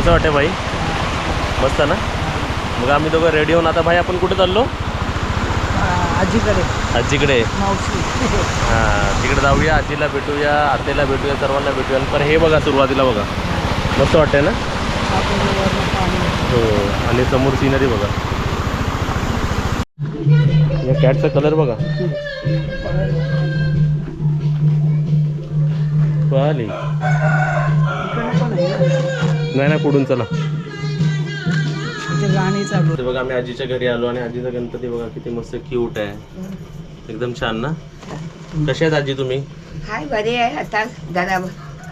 कसं वाटतं भाई? मस्त ना. मग आम्ही दोघं रेडी होऊन आता भाई आपण कुठे चाललो? आजीकडे. आजीकडे. मावशी. हां तिकडे जाऊया, आजीला भेटूया, आत्याला भेटूया, सर्वांना भेटूया. पण हे बघा सुरुवातीला बघा मस्त वाटतंय ना. हो आणि समोर सिनरी बघा. या कॅटचा कलर बघा. पाहिली नाही नाही पुढून चला. गाणी चालू. ते बघा आम्ही आजीच्या घरी आलो आणि आजीचा गणपती बघा किती मस्त क्यूट आहे. एकदम छान ना. कसे आहेत आजी तुम्ही? हाय बरे आहे. आता जरा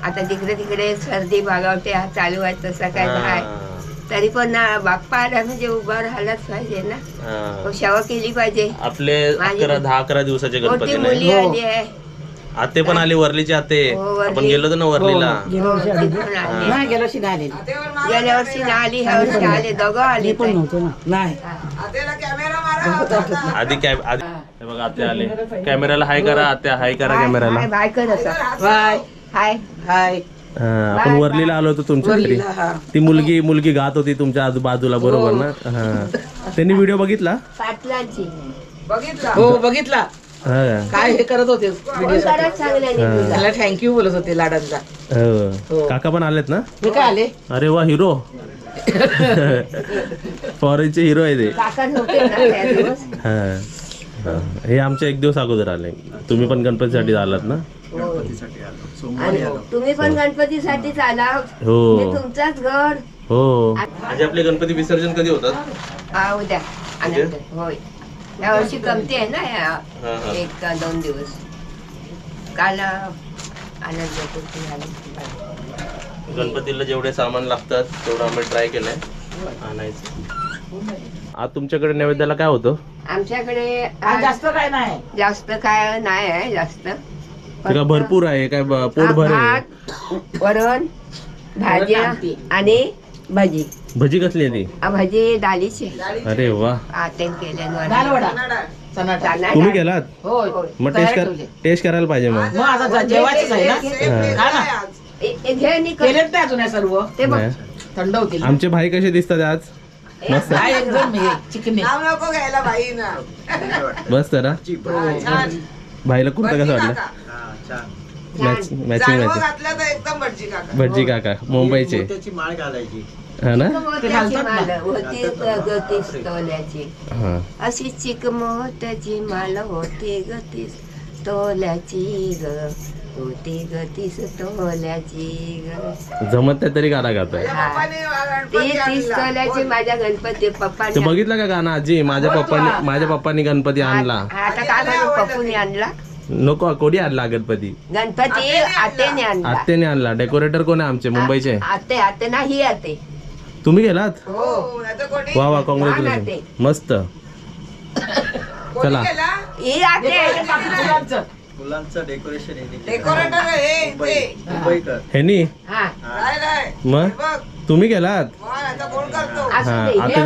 आता तिकडे तिकडे सर्दी भागावते चालू आहे तसं काय आहे. तरी पण ना बाप्पा आला म्हणजे उभा राहायलाच पाहिजे ना. सेवा केली पाहिजे. आपले 10-11 दिवसाचे मोठी गणपती मुली नाही. आली आहे. आते पण आली वरलीची आते. आपण गेलो होतो ना वरलीला. गेल्या वर्षी ना आली ह्या वर्षी आले दोघं आली पण नव्हतो ना. नाही आधी हे बघा आते आले. कॅमेराला हाय करा आत्या. हाय करा कॅमेराला. बाय कर असं. बाय हाय हाय. आपण वरलीला आलो होतो तुमच्या घरी. ती मुलगी गात होती तुमच्या आजूबाजूला बरोबर ना. हा त्यांनी व्हिडिओ बघितला. पाटलांची हो बघितला. हा काय हे करत होते चांगल्या थँक्यू बोलत होते लाडांचा. हो काका पण आलेत ना. हे काय आले. अरे वा हिरो. फॉरेनचे हिरो आहे ते. काका होते ना त्या दिवस. हा हे आमच्या 1 दिवस अगोदर आले. तुम्ही पण गणपतीसाठी आलात ना. आणि तुम्ही पण गणपतीसाठीच आला. हो हे तुमचाच घर. हो. आज आपले गणपती विसर्जन कधी होतात? उद्या आनंद होय. या वर्षी कमती आहे ना या 1-2 दिवस. काल आनंद चतुर्थी झाली. गणपतीला जेवढे सामान लागतात तेवढं आम्ही ट्राय केलंय आणायचं. आज तुमच्याकडे नैवेद्याला काय होतं? आमच्याकडे जास्त काय नाही. जास्त काय नाही आहे जास्त. का भरपूर आहे काय पोट भर आहे? भात, वरण, भाज्या आणि भजी. भजी कसली आहे ती? भजी डाळीची. अरे वा. तेल केल्यानं दालवडा. तुम्ही गेलात होय. मग टेस्ट करायला पाहिजे मग. मग आता जेवायचंच आहे ना. केलेत नाही अजून सर्व. ते बघ नाही. थंड होतील. आमचे भाई कसे दिसतात आज? मस्त काय एकदम हे चिकन नको घ्यायला बाई ना. बस तर भाईला कुर्ता कसं वाटलं? मॅचिंग घातलं तर एकदम भटजी काका. भटजी काका मुंबईचे माळ घालायची. हा ना. मोत्याची माळ होती गतीस तोल्याची. हा अशी चिक मोत्याची माळ होती गतीस तोल्याची ग. होती गतीस तोल्याची ग. जमत नाही तरी गाणं गातोय. ती 30 तोल्याची माझ्या गणपती ते पप्पाने. बघितलं का गाणं आजी? माझ्या पप्पानी गणपती आणला. आता काय म्हणू पप्पूने आणला. नको कोणी आणला गणपती? गणपती आतेने आणला. आत्याने आणला. डेकोरेटर कोण आहे आमचे मुंबईचे? आते नाही आते. तुम्ही गेलात? हो वा वा कॉंग्रॅच्युलेशन. मस्त. चला ही आते. मुलांचं डेकोरेटर ह्यानी हा मग तुम्ही गेलात? असू हा दे. आता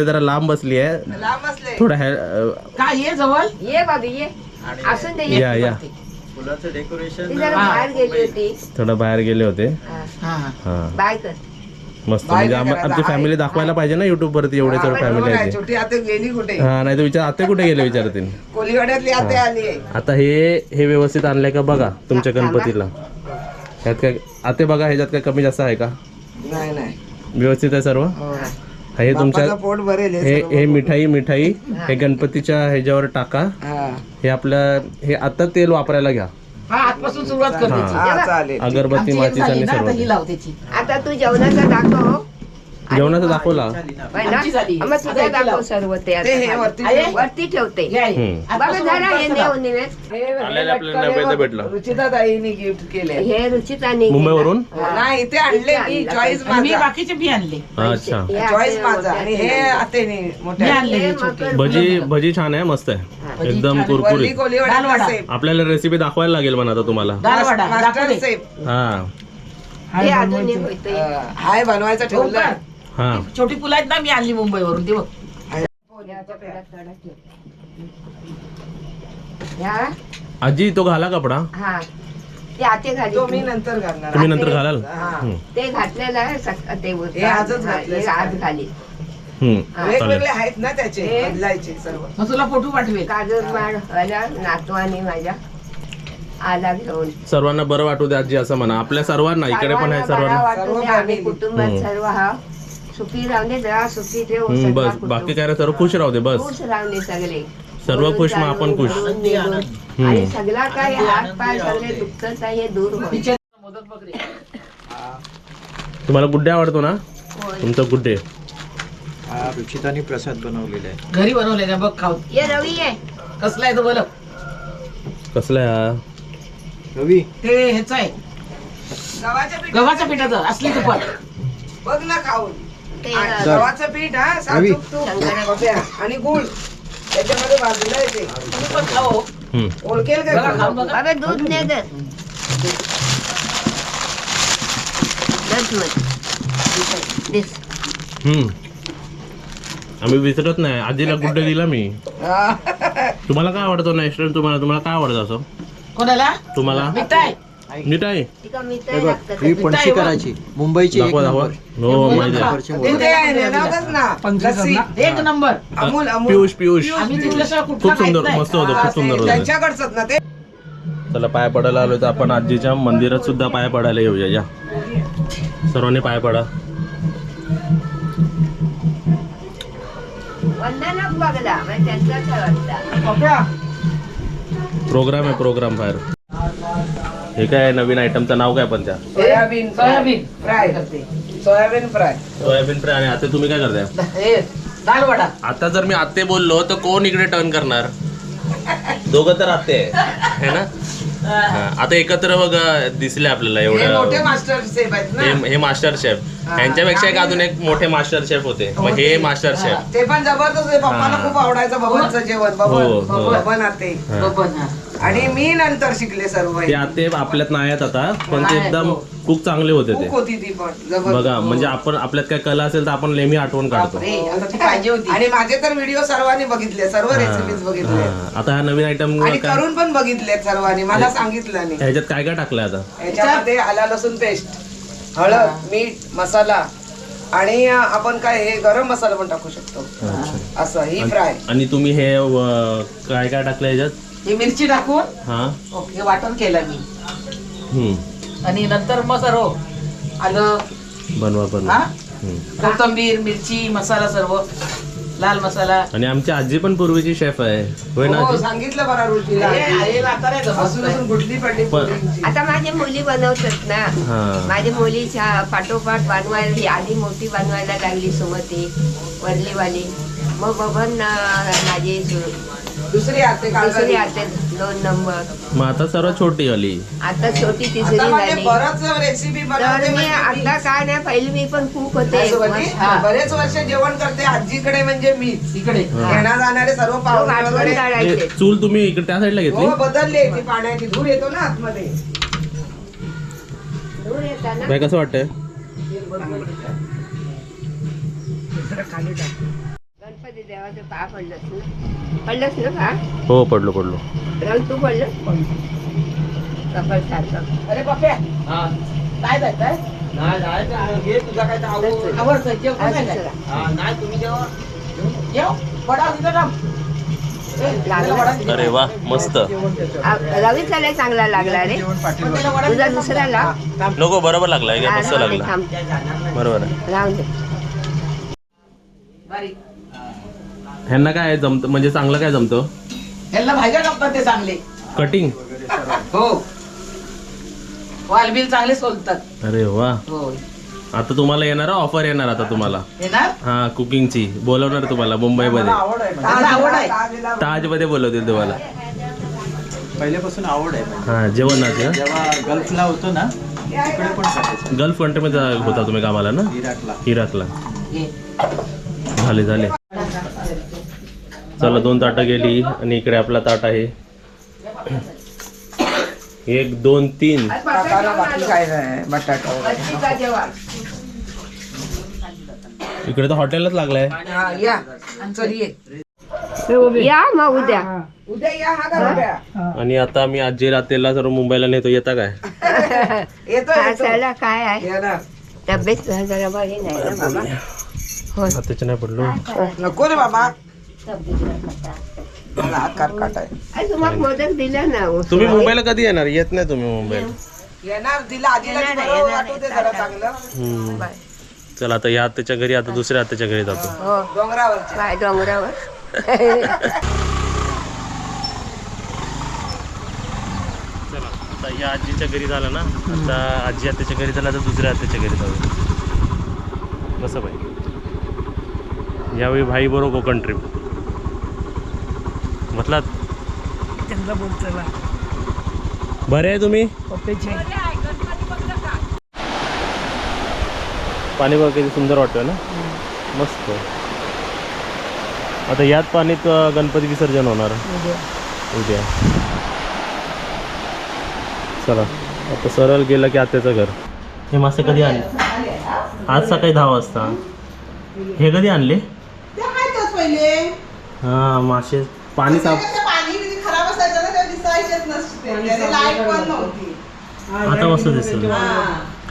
जरा लांब बसली आहे थोडा. काय ये जवळ. ये बाबी ये. असून दे. या या मुलांचं डेकोरेशन. ती जरा बाहेर गेली होती. थोडं बाहेर गेले होते. हा हा बाय कर. मस्त. म्हणजे आमची फॅमिली दाखवायला पाहिजे ना युट्यूब वरती. एवढे सर्व फॅमिली आहे. छोटी आता गेली कुठे? हा नाही तर विचार आते कुठे गेले विचारतील. कोलीवाड्यातली आते आली आहे. आता हे व्यवस्थित आणलंय का बघा तुमच्या गणपतीला. ह्यात काय आते बघा ह्याच्यात काय कमी जास्त आहे का? नाही नाही व्यवस्थित आहे सर्व. हे तुमच्या बाप्पाचं पोट भरेल हे हे मिठाई हे गणपतीच्या ह्याच्यावर टाका. हे आपल्या हे आता तेल वापरायला घ्या. हा आजपासून सुरुवात करायची. हा चालेल. अगरबत्ती माचीस आणि सर्व. ही लाव त्याची. आता तू जेवणाचा दाखव. जेवणाचा दाखवला. आमची झाली. मग तुझा दाखव सर्व ते आता. ते हे वरती आहे? वरती ठेवते. हे आहे. बघा आजपासून जरा हे लाव. नेऊ निवेद. आलेलं आपल्याला नैवेद्य भेटलं. रुचिता ताईने गिफ्ट केले. हे रुचिताने मुंबईवरून. नाही इथे आणले मी. चॉईस आणि मी माझा. बाकीचे बी आणले. अच्छा चॉईस माझा. आणि हे आतेने मी मोठ्या. आणले हे छोटे. भजी छान आहे. मस्त आहे एकदम वरली कुरकुरीत. कोलीवाड्यातला दालवडा. सेफ. आपल्याला रेसिपी दाखवायला लागेल पण आता तुम्हाला. दालवडा मास्टर दाखव दे. सेफ. हा हे अजून हे होतंय. हाय बनवायचं ठेवलं. हा छोटी फुलं आहेत ना मी आणली मुंबईवरून ती बघ. ह्या आजी तो घाला कपडा. हा ते आते घाली तो मी नंतर घालणार. तुम्ही नंतर घालाल हा. हम्म. ते घातलेलं आहे ते हे आजच हा, घातलंय हे आज घाली हम्म. वेगवेगळे चालेल आहेत ना त्याचे हे- बदलायचे सर्व. मग तुला फोटो पाठवेल. काजूर माड आला नातवानी माझ्या आला घेऊन सर्वांना बरं वाटू दे आजी असं म्हणा आपल्या सर्वांना इकडे पण आहे सर्वांना बरा सर्वांना वाटू दे, सर्व आम्ही family. कुटुंबात हम्म. सर्व हा सुखी राहून दे जरा सुखी ठेव हम्म, बस बाकी काय नाही, सर्व खुश राहू दे बस खुश राहून दे सगळे सर्व बोलून खुश, मग चालून, आपण खुश. घरून निघून. हम्म. आणि सगळा काय हात पाय सगळे दुखत आहे हे दूर होईल तिच्या मोदक बघ रे. तुम्हाला गुड्डे आवडतो ना होय. तुमचा गुड्डे हा रुचिताने प्रसाद बनवलेला आहे. घरी बनवले का बघ खाऊ. ये रवी आहे कसला आहे तो बोल. कसला आहे हा रवी ते ह्याचं आहे गव्हाच्या पीठ गव्हाच्या पिठाचं असली तुपात. बघ ना खाऊन. ते आणि गव्हाचं पीठ हा रवी. साजूक तूप आणि गुळ त्याच्यामध्ये भाजून येते. तुम्ही पण खाओ. हम्म. ओळखेल बघा का खाऊन बघा. अबे दूध नाही दे दिस हम्म. आम्ही विसरत नाही आजीला गुड्डे दिला मी तुम्हाला काय आवडतं नेक्स्ट तुम्हाला काय आवडतं असं कोणाला तुम्हाला मिठाई. मिठाई तिका मिठाई हे बघ लागतं ही पणशीकराची मुंबईची एक दाखवा दाखवा नंबर. हो माहिती आहे. नंबरची मोदक. ते नेणारच ना लस्सी. एक नंबर. अमूल अमूल पियुष पियुष आम्ही तिथल्याशिवाय कुठला खूप खात सुंदर नाही. मस्त होतं खूप सुंदर होतं त्यांच्याकडचंच ना ते. चला पाय पडायला आलो तर आपण आजीच्या मंदिरात सुद्धा पाय पडायला येऊया या सर्वांनी पाय पडा वंदनच बघला म्हणजे त्यांचाच आहे वाटतं प्रोग्राम आहे प्रोग्राम बाहेर हे काय आहे नवीन आयटमचं नाव काय पण त्या soybean soybean fry soybean fry. Soybean fry आणि आता तुम्ही काय करताय हे दाल वडा. आता जर मी आत्ते बोललो तर कोण इकडे टर्न करणार दोघं तर आत्ते आहे ना हा, आता एकत्र बघा दिसले आपल्याला हे मोठे एवढं मास्टर शेफ आहेत ना. हे मास्टर शेफ यांच्यापेक्षा एक अजून एक मोठे मास्टर शेफ होते मग हे मास्टर शेफ ते पण जबरदस्त आहे. पप्पाला हा. खूप आवडायचं बबनचं जेवण हो, हो. बबन आते. बबन, हा. आणि मी नंतर शिकले सर्व. ते आत्ते आपल्यात नाही आहेत आता पण ते नाही, एकदम हो. खूप चांगले होते ते खूप होती ती पण जबरदस्त. बघा म्हणजे आपण आपल्यात काय कला असेल तर आपण नेहमी आठवण काढतो बापरे, आता ती पाहिजे होती. आणि माझे तर व्हिडिओ सर्वांनी बघितले सर्व रेसिपीज बघितले हा, आता हा नवीन आयटम आणि करून पण बघितले सर्वांनी मला सांगितलं नाही. ह्याच्यात काय काय टाकलंय आता याच्यामध्ये आला लसूण पेस्ट हळद मीठ मसाला आणि आपण काय हे गरम मसाला पण टाकू शकतो अच्छा. असं ही फ्राय. आणि तुम्ही हे काय काय टाकलं ह्याच्यात ही मिरची टाकून हा हे वाटण केलं मी. हम्म आणि नंतर मग सर्व आलं, बनवा बनवा हा हम्म. कोथिंबीर मिरची मसाला सर्व लाल मसाला. आणि आमची आजी पण पूर्वीची शेफ आहे होय ना हो आजी सांगितलं बरं रुचीला. हे आता नाही जमत. असून असून गुडली पडली पण- पोळींची. आता माझ्या मुली बनवतात ना हा माझ्या मुलीच्या पाठोपाठ बनवायला ही आधी मोठी बनवायला लागली सुमती वरलीवाली मग बबन माझी दुसरी आते दुसरी कालवली. आते 2 नंबर मग आता सर्व छोटी आली आता छोटी तिसरी आता माझे झाली बरंच रेसिपी तर बनवते मी म्हणजे आता काय नाही पहिली मी पण खूप होते माझ्यासोबत हा. बरेच वर्ष जेवण करते आजीकडे म्हणजे मी इकडे येणार जाणारे सर्व लोक पाहुणे आठवण वगैरे काढायचे हे चूल तुम्ही इकडे त्या साईडला घेतली हो बदलली ती पाण्याची धूर येतो ना आतमध्ये. दूर येताना काय कसं वाटतंय गणपती देवाचं पा पडलंस ना का हो पडलो पडलो रंग तू पडलं कपाळ सारखं अरे बाप्या काय जायचंय आवडतं जेव का नाही जायचं? जेव वडा तिथं थांब. लागला. वडा तिथं. अरे वा मस्त रवीचा लय चांगला लागला रे पण त्याला वडा तुझा तिथं दुसरा लाव लोक बरोबर लागलाय काय मस्त लागला थांब बरोबर आहे राहून दे बारीक. ह्यांना काय जमतं म्हणजे चांगलं काय जमतं ह्याला भाज्या टाकतात ते चांगले. कटिंग हो वालबिल चांगले सोलतात. अरे वा हो आता तुम्हाला येणार ऑफर येणार आता तुम्हाला येणार. हा कुकिंगची बोलवणार तुम्हाला मुंबईमध्ये त्याला आवड आहे. ताजला ताज मध्ये बोलवतील तुम्हाला पहिल्यापासून आवड आहे म्हणजे. हा जेवणाची ना जेव्हा गल्फला होतो ना तिकडे पण करायचं. गल्फ कंट्रीमध्ये होता तुम्ही कामाला ना इराकला इराकला ये. झाले झाले चला 2 ताटं गेली आणि इकडे आपला ताट आहे 1 2 3 टाकायला बाकी काय नाही बटाटा वगैरे. बत्तीचा जेवण इकडे तर हॉटेलच लागलाय हा या चल ये या मग उद्या उद्या या हा का बाबा? आणि आता आम्ही आजी आत्याला सर्व मुंबईला नेतो, येता काय? येतो हा, येतो. चला काय आहे या ना. तब्येत जरा बरी नाही ना बाबा होय आत्याच्या नाही पडलो. नको रे बाबा, मला आकार काटाय. आई, तुम्हाला मोदक दिला ना हो. तुम्ही मुंबईला कधी येणार? येत नाही तुम्ही मुंबईला. येणार तिला आजीला बरोबर वाटू दे जरा चांगलं. हम्म. चला आता या आत्याच्या घरी, आता दुसऱ्या आत्याच्या घरी जातो. हो डोंगरावर काय डोंगरावर चला आता या आजीच्या घरी झालं ना, आता आजी आत्याच्या घरी झालं, आता दुसऱ्या आत्याच्या घरी जाऊ. कसं भाई, यावेळी भाई बरोबर कोकण ट्रिप म्हटलात. बरे आहे तुम्ही? पाणी बघा किती सुंदर वाटतंय ना, मस्त. आता याच पाणीत गणपती विसर्जन होणार उद्या. चला आता सरळ गेलं की आत्याचं घर. हे मासे कधी आणले? आज सकाळी 10 वाजता. हे कधी आणले? पहिले हां, मासे पाणी साफ. पाणी किती खराब असायचं ना, तेव्हा दिसायचेच नसते, लाईट पण नव्हती. आता मस्त दिसतं.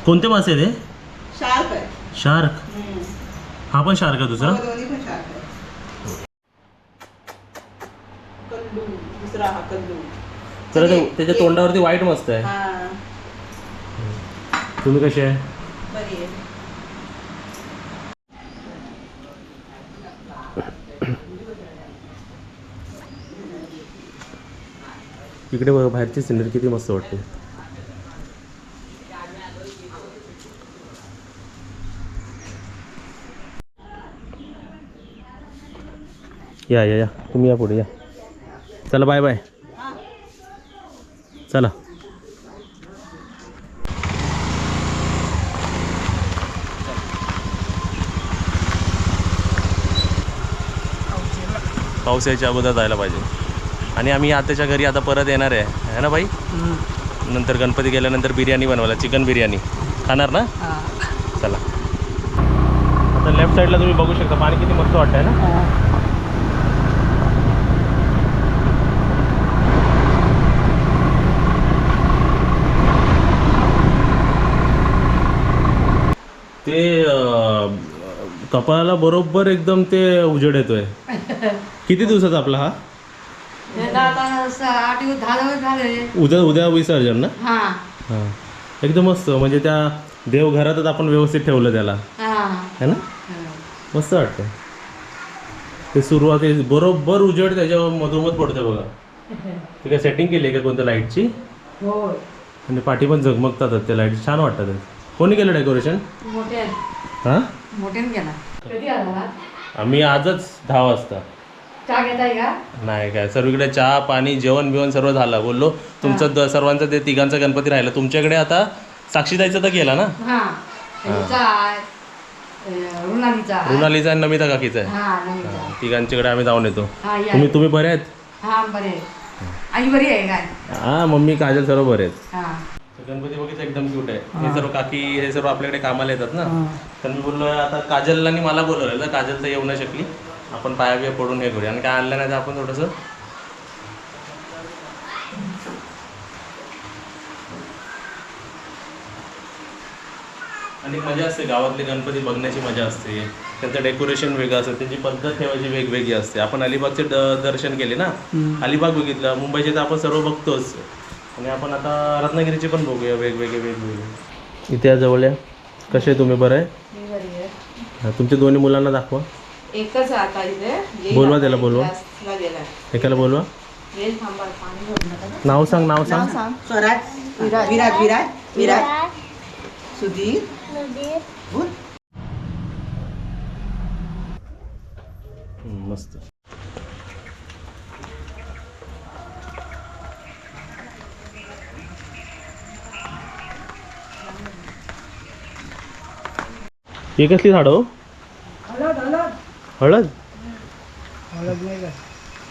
कोणते मासे आहेत हे? शार्प आहे. शार्क. हा पण शार्क आहे दुसरा? दोन्ही पण शार्प आहे. कल्लू, दुसरा हा कल्लू. तर त्याच्या तोंडावरती व्हाईट मस्त आहे. हा, तुम्ही कसे आहे? बरी आहे. इकडे बघा बाहेरची सिनरी किती मस्त वाटते. या या या तुम्ही या पुढे या. चला बाय बाय. चला पाऊस यायच्या अगोदर जायला पाहिजे. आणि आम्ही आत्याच्या घरी आता परत येणार आहे ना बाई. नंतर गणपती गेल्यानंतर बिर्याणी बनवायला, चिकन बिर्याणी खाणार ना. चला आता लेफ्ट साईडला तुम्ही बघू शकता पाणी किती मस्त वाटतंय ना. ते कपाळाला बरोबर एकदम ते उजेड येतोय. किती दिवसाचा आपला हा? 8 दिवस 10 दिवस झाले. उद्या विसर्जन ना. हां एकदम मस्त. म्हणजे त्या देवघरातच आपण व्यवस्थित ठेवलं त्याला, है ना. मस्त वाटतं ते. सुरुवाती बरोबर उजेड त्याच्यावर मधोमध पडते बघा. ते काय सेटिंग केली आहे का कोणत्या लाईटची? आणि पाठी पण झगमगतात त्या लाईट, छान वाटतात. कोणी केलं डेकोरेशन? हां आम्ही आजच 10 वाजता. चहा घेताय का? नाही काय, सर्वीकडे चहा पाणी जेवण बिवण सर्व झालं. बोललो तुमचं सर्वांचं ते तिघांचा गणपती राहिला. तुमच्याकडे आता साक्षीदाईचा तर केला ना. रुणालीचा आणि नमिता काकीचा आहे. हां, तिघांच्याकडे आम्ही जाऊन येतो. तुम्ही बरे आहेत? आई बरी आहे काय? हां मम्मी काजल सर्व बरे आहेत. गणपती बघितलं एकदम क्यूट आहे. हे सर्व काकी हे सर्व आपल्याकडे कामाला येतात ना. तर मी बोललो आता काजलला मला बोलवलं, काजल तर येऊ नाही शकली. आपण पाया बिया पडून हे करूया. आणि काय आणलं नाही तर आपण थोडंसं आणि मजा असते. गावातले गणपती बघण्याची मजा असते. त्यांचं डेकोरेशन वेगळं असतं, त्यांची पद्धत ठेवायची वेगवेगळी असते. आपण अलिबागचे दर्शन केले ना, अलिबाग बघितलं, मुंबईचे तर आपण सर्व बघतोच. आणि आपण आता रत्नागिरीचे पण बघूया वेगवेगळे. इथे जवळ या. कसे तुम्ही? बरं आहे. हां तुमच्या दोन्ही मुलांना दाखवा. एकच आता इथे बोलवा त्याला, बोलवा एकाला बोलवा. नाव सांग, नाव सांग. स्वराज, विराज, विराज, विराज, सुधीर, मस्त. ही कसली झाडं हो? हळद.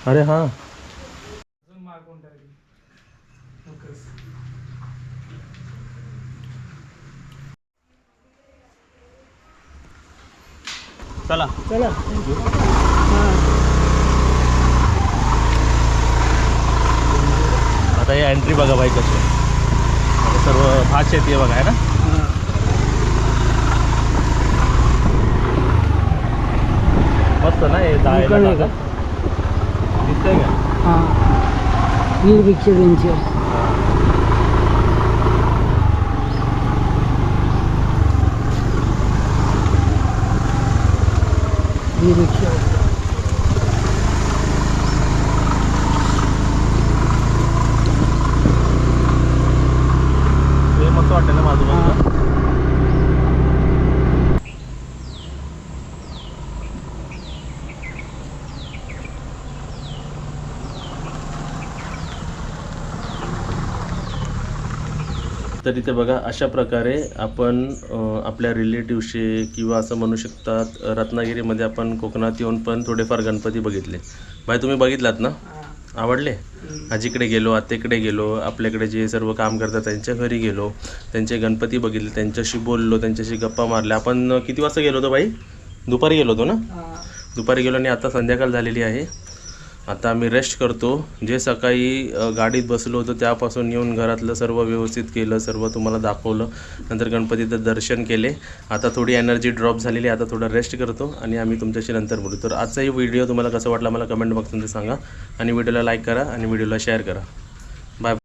अरे हां चला चला. आता हे एंट्री बघा बाई कशी आहे. आता सर्व भात शेती आहे बघा आहे ना. मस्त ना हे जायला जागा. दिसतंय का? हे मस्त वाटतं ना माझं बघा. तर इथे बघा अशा प्रकारे आपण आपल्या रिलेटिव्हशी किंवा असं म्हणू शकतात रत्नागिरीमध्ये आपण कोकणात येऊन पण थोडेफार गणपती बघितले. भाई तुम्ही बघितलात ना? आवडले? आजीकडे गेलो, आत्याकडे गेलो, आपल्याकडे जे सर्व काम करतात त्यांच्या घरी गेलो, त्यांचे गणपती बघितले, त्यांच्याशी बोललो, त्यांच्याशी गप्पा मारल्या. आपण किती वाजता गेलो होतो बाई? दुपारी गेलो होतो ना? दुपारी गेलो आणि आता संध्याकाळ झालेली आहे. आता आम्ही रेस्ट करतो. जे सकाळी गाडीत बसलो होतो त्यापासून येऊन घरातलं सर्व व्यवस्थित केलं, सर्व तुम्हाला दाखवलं. नंतर गणपतीचं दर्शन केले. आता थोडी एनर्जी ड्रॉप झालेली आहे. आता थोडं रेस्ट करतो आणि आम्ही तुमच्याशी नंतर बोलू. तर आजचाही व्हिडिओ तुम्हाला कसा वाटला मला कमेंट बॉक्समध्ये सांगा आणि व्हिडिओला लाईक करा आणि व्हिडिओला शेअर करा. बाय.